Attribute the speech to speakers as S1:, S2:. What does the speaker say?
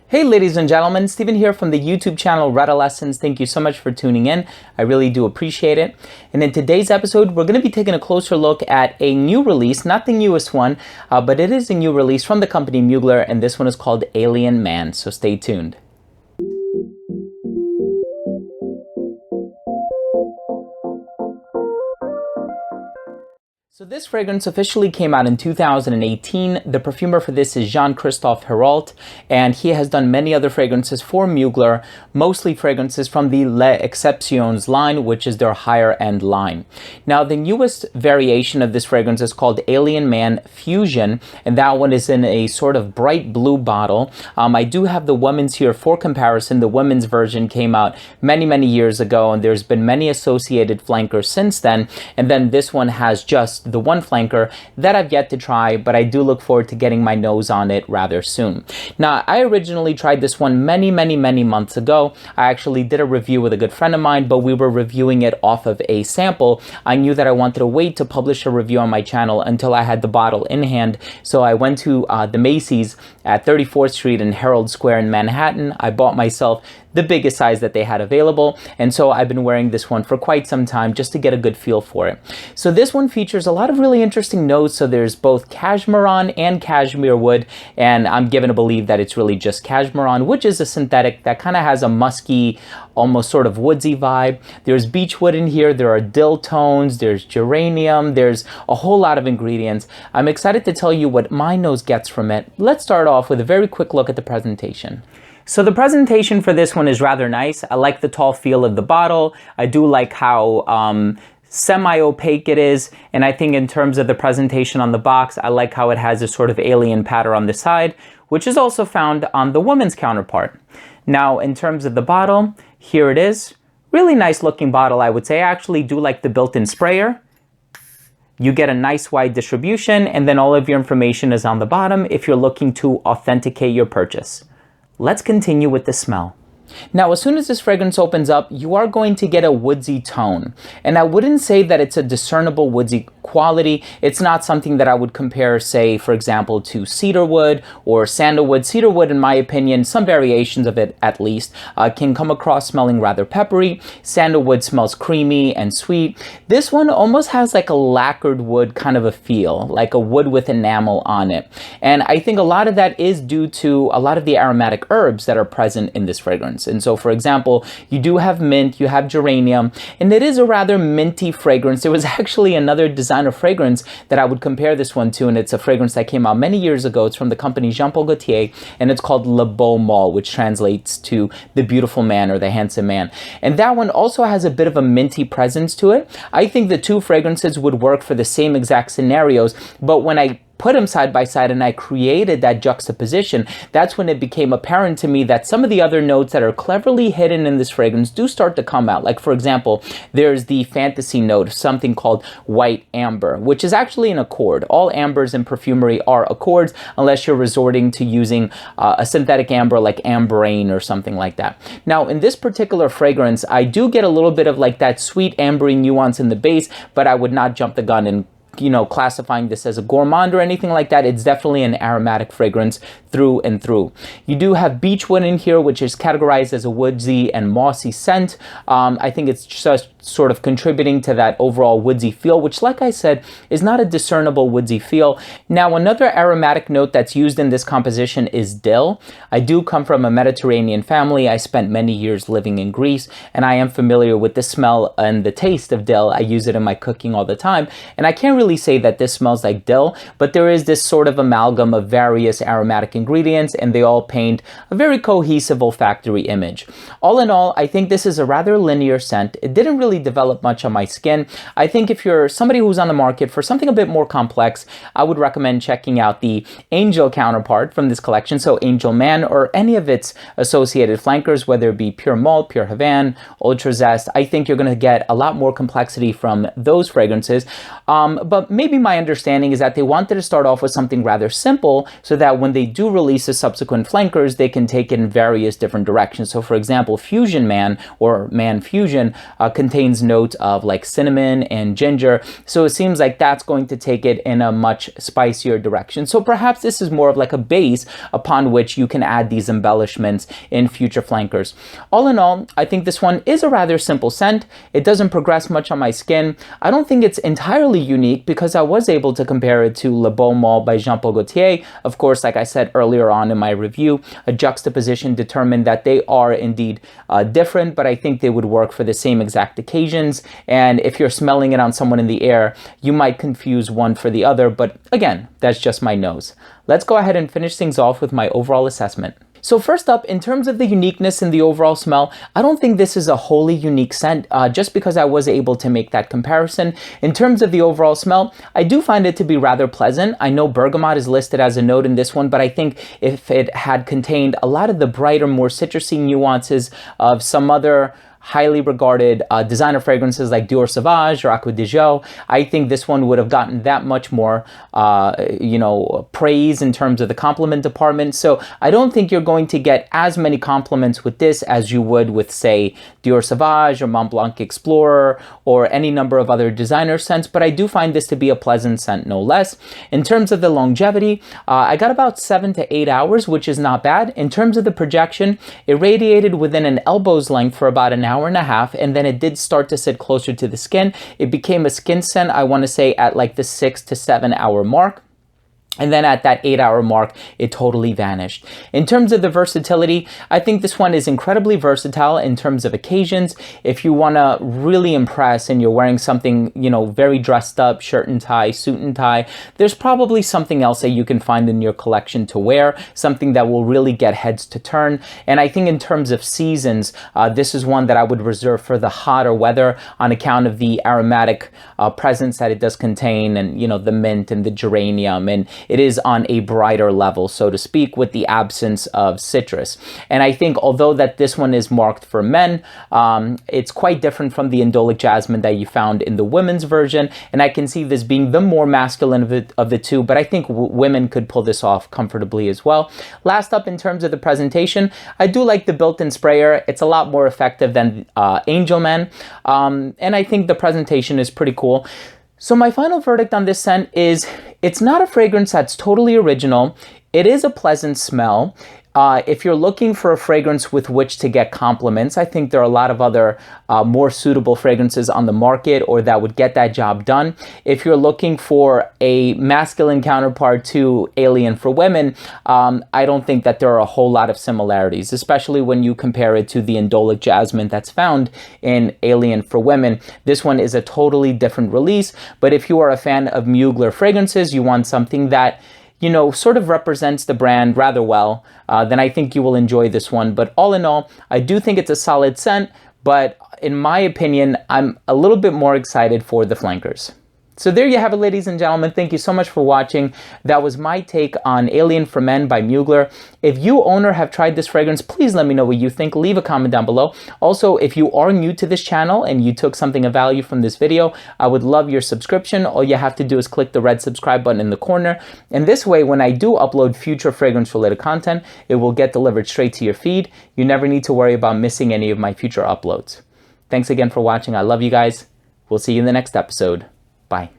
S1: Hey ladies and gentlemen, Stephen here from the YouTube channel Redolessence. Thank you so much for tuning in. I really do appreciate it. And in today's episode, we're going to be taking a closer look at a new release, not the newest one, but it is a new release from the company Mugler, and this one is called Alien Man, so stay tuned. So this fragrance officially came out in 2018. The perfumer for this is Jean-Christophe Hérault, and he has done many other fragrances for Mugler, mostly fragrances from the Les Exceptions line, which is their higher end line. Now, the newest variation of this fragrance is called Alien Man Fusion, and that one is in a sort of bright blue bottle. I do have the women's here for comparison. The women's version came out many years ago, and there's been many associated flankers since then, and then this one has just the one flanker that I've yet to try, but I do look forward to getting my nose on it rather soon. Now, I originally tried this one many months ago. I actually did a review with a good friend of mine, but we were reviewing it off of a sample. I knew that I wanted to wait to publish a review on my channel until I had the bottle in hand, so I went to the Macy's at 34th Street and Herald Square in Manhattan. I bought myself the biggest size that they had available, and so I've been wearing this one for quite some time just to get a good feel for it. So this one features a lot of really interesting notes. So there's both cashmeron and cashmere wood, and I'm given to believe that it's really just cashmeron, which is a synthetic that kind of has a musky, almost sort of woodsy vibe. There's beechwood in here, there are dill tones, there's geranium, there's a whole lot of ingredients. I'm excited to tell you what my nose gets from it. Let's start off with a very quick look at the presentation. So the presentation for this one is rather nice. I like the tall feel of the bottle. I do like how semi-opaque it is, and I think in terms of the presentation on the box, I like how it has a sort of alien pattern on the side, which is also found on the woman's counterpart. Now, in terms of the bottle, here it is. Really nice looking bottle, I would say. I actually do like the built-in sprayer. You get a nice wide distribution, and then all of your information is on the bottom if you're looking to authenticate your purchase. Let's continue with the smell. Now, as soon as this fragrance opens up, you are going to get a woodsy tone. And I wouldn't say that it's a discernible woodsy quality. It's not something that I would compare, say, for example, to cedarwood or sandalwood. Cedarwood, in my opinion, some variations of it at least, can come across smelling rather peppery. Sandalwood smells creamy and sweet. This one almost has like a lacquered wood kind of a feel, like a wood with enamel on it. And I think a lot of that is due to a lot of the aromatic herbs that are present in this fragrance. And so, for example, you do have mint, you have geranium, and it is a rather minty fragrance. There was actually another designer fragrance that I would compare this one to, and it's a fragrance that came out many years ago. It's from the company Jean Paul Gaultier, and it's called Le Beau Mâle, which translates to the beautiful man or the handsome man. And that one also has a bit of a minty presence to it. I think the two fragrances would work for the same exact scenarios, but when I put them side by side and I created that juxtaposition, that's when it became apparent to me that some of the other notes that are cleverly hidden in this fragrance do start to come out. Like, for example, there's the fantasy note, something called white amber, which is actually an accord. All ambers in perfumery are accords, unless you're resorting to using a synthetic amber like amberane or something like that. Now, in this particular fragrance, I do get a little bit of like that sweet ambery nuance in the base, but I would not jump the gun and classifying this as a gourmand or anything like that. It's definitely an aromatic fragrance through and through. You do have beechwood in here, which is categorized as a woodsy and mossy scent. I think it's just sort of contributing to that overall woodsy feel, which, like I said, is not a discernible woodsy feel. Now, another aromatic note that's used in this composition is dill. I do come from a Mediterranean family. I spent many years living in Greece, and I am familiar with the smell and the taste of dill. I use it in my cooking all the time, and I can't really say that this smells like dill, but there is this sort of amalgam of various aromatic ingredients, and they all paint a very cohesive olfactory image. All in all, I think this is a rather linear scent. It didn't really develop much on my skin. I think if you're somebody who's on the market for something a bit more complex, I would recommend checking out the Angel counterpart from this collection, so Angel Man or any of its associated flankers, whether it be Pure Malt, Pure Havane, Ultra Zest. I think you're going to get a lot more complexity from those fragrances. But but maybe my understanding is that they wanted to start off with something rather simple so that when they do release the subsequent flankers, they can take it in various different directions. So for example, Fusion Man or Man Fusion contains notes of like cinnamon and ginger. So it seems like that's going to take it in a much spicier direction. So perhaps this is more of like a base upon which you can add these embellishments in future flankers. All in all, I think this one is a rather simple scent. It doesn't progress much on my skin. I don't think it's entirely unique because I was able to compare it to Le Beau Mall by Jean Paul Gaultier. Of course, like I said earlier on in my review, a juxtaposition determined that they are indeed different, but I think they would work for the same exact occasions. And if you're smelling it on someone in the air, you might confuse one for the other, but again, that's just my nose. Let's go ahead and finish things off with my overall assessment. So first up, in terms of the uniqueness in the overall smell, I don't think this is a wholly unique scent just because I was able to make that comparison. In terms of the overall smell, I do find it to be rather pleasant. I know bergamot is listed as a note in this one, but I think if it had contained a lot of the brighter, more citrusy nuances of some other highly regarded designer fragrances like Dior Sauvage or Acqua di Gio, I think this one would have gotten that much more, praise in terms of the compliment department. So I don't think you're going to get as many compliments with this as you would with, say, Dior Sauvage or Mont Blanc Explorer or any number of other designer scents, but I do find this to be a pleasant scent no less. In terms of the longevity, I got about 7 to 8 hours, which is not bad. In terms of the projection, it radiated within an elbow's length for about an hour and a half, and then it did start to sit closer to the skin. It became a skin scent, I want to say, at like the 6 to 7 hour mark. And then at that 8-hour mark, it totally vanished. In terms of the versatility, I think this one is incredibly versatile in terms of occasions. If you want to really impress and you're wearing something, very dressed up, shirt and tie, suit and tie, there's probably something else that you can find in your collection to wear, something that will really get heads to turn. And I think in terms of seasons, this is one that I would reserve for the hotter weather on account of the aromatic presence that it does contain, and, the mint and the geranium, and it is on a brighter level, so to speak, with the absence of citrus. And I think although that this one is marked for men, it's quite different from the indolic jasmine that you found in the women's version. And I can see this being the more masculine of the two, but I think women could pull this off comfortably as well. Last up, in terms of the presentation, I do like the built-in sprayer. It's a lot more effective than Angel Man. And I think the presentation is pretty cool. So my final verdict on this scent is it's not a fragrance that's totally original. It is a pleasant smell. If you're looking for a fragrance with which to get compliments, I think there are a lot of other more suitable fragrances on the market or that would get that job done. If you're looking for a masculine counterpart to Alien for Women, I don't think that there are a whole lot of similarities, especially when you compare it to the indolic jasmine that's found in Alien for Women. This one is a totally different release, but if you are a fan of Mugler fragrances, you want something that sort of represents the brand rather well, then I think you will enjoy this one. But all in all, I do think it's a solid scent, but in my opinion, I'm a little bit more excited for the flankers. So there you have it, ladies and gentlemen. Thank you so much for watching. That was my take on Alien for Men by Mugler. If you own or have tried this fragrance, please let me know what you think. Leave a comment down below. Also, if you are new to this channel and you took something of value from this video, I would love your subscription. All you have to do is click the red subscribe button in the corner. And this way, when I do upload future fragrance-related content, it will get delivered straight to your feed. You never need to worry about missing any of my future uploads. Thanks again for watching. I love you guys. We'll see you in the next episode. Bye.